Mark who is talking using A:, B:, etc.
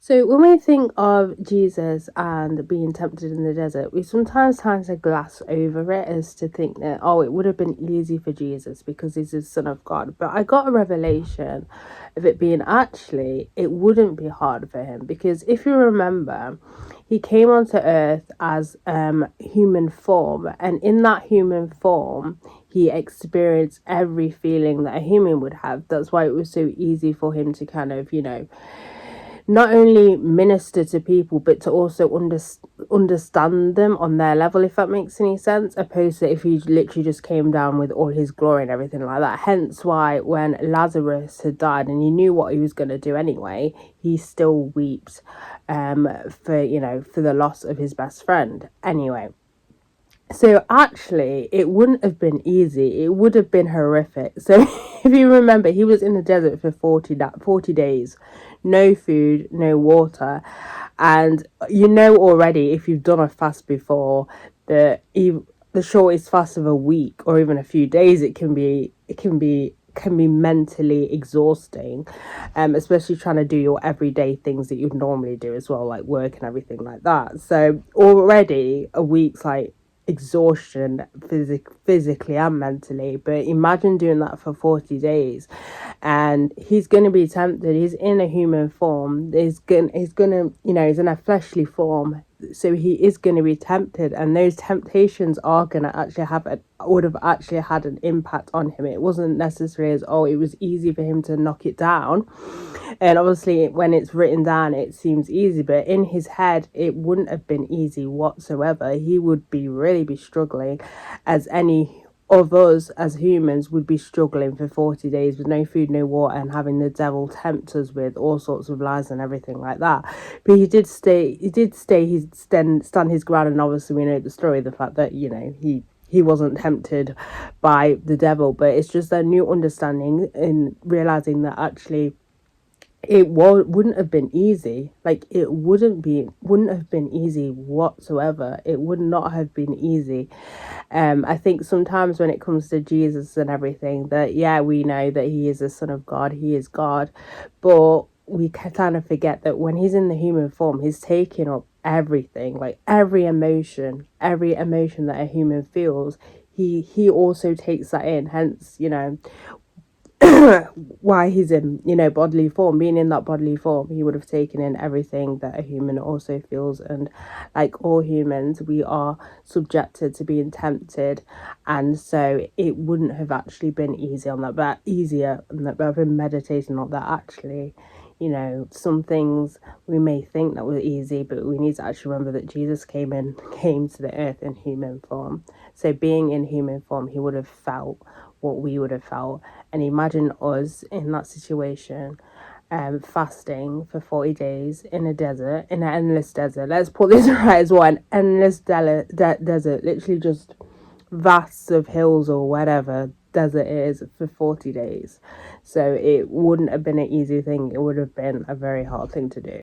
A: So when we think of Jesus and being tempted in the desert, we sometimes tend to glass over it as to think that, oh, it would have been easy for Jesus because he's the Son of God. But I got a revelation of it being actually, it wouldn't be hard for him because if you remember, he came onto earth as human form, and in that human form, he experienced every feeling that a human would have. That's why it was so easy for him to kind of, not only minister to people but to also understand them on their level, if that makes any sense, opposed to if he literally just came down with all his glory and everything like that. Hence why when Lazarus had died and he knew what he was going to do anyway, he still weeps for the loss of his best friend anyway. So actually, it wouldn't have been easy. It would have been horrific. So if you remember, he was in the desert for 40 days. No food, no water. And you know already, if you've done a fast before, that even the shortest fast of a week or even a few days, it can be mentally exhausting, especially trying to do your everyday things that you'd normally do as well, like work and everything like that. So already a week's like exhaustion physically and mentally, but imagine doing that for 40 days. And he's going to be tempted. He's in a human form. He's in a fleshly form, so he is going to be tempted, and those temptations are going to actually would have actually had an impact on him. It wasn't necessarily as, oh, it was easy for him to knock it down. And obviously when it's written down it seems easy, but in his head it wouldn't have been easy whatsoever. He would really be struggling, as any of us as humans would be struggling for 40 days with no food, no water, and having the devil tempt us with all sorts of lies and everything like that. But stand his ground, and obviously we know the story, the fact that, he wasn't tempted by the devil. But it's just a new understanding in realizing that actually wouldn't have been easy. Like, it wouldn't have been easy whatsoever. It would not have been easy. I think sometimes when it comes to Jesus and everything, that yeah, we know that he is the Son of God, he is God, but we kind of forget that when he's in the human form, he's taking up everything, like every emotion that a human feels. He also takes that in. Hence, why he's in, bodily form. Being in that bodily form, he would have taken in everything that a human also feels. And like all humans, we are subjected to being tempted, and so it wouldn't have actually been easy on that, but easier on that. But I've been meditating on that actually. Some things we may think that were easy, but we need to actually remember that Jesus came to the earth in human form. So being in human form, he would have felt what we would have felt. And imagine us in that situation, fasting for 40 days in a desert, in an endless desert. Let's put this right as well, an endless desert, literally just vasts of hills or whatever desert is for 40 days. So it wouldn't have been an easy thing. It would have been a very hard thing to do.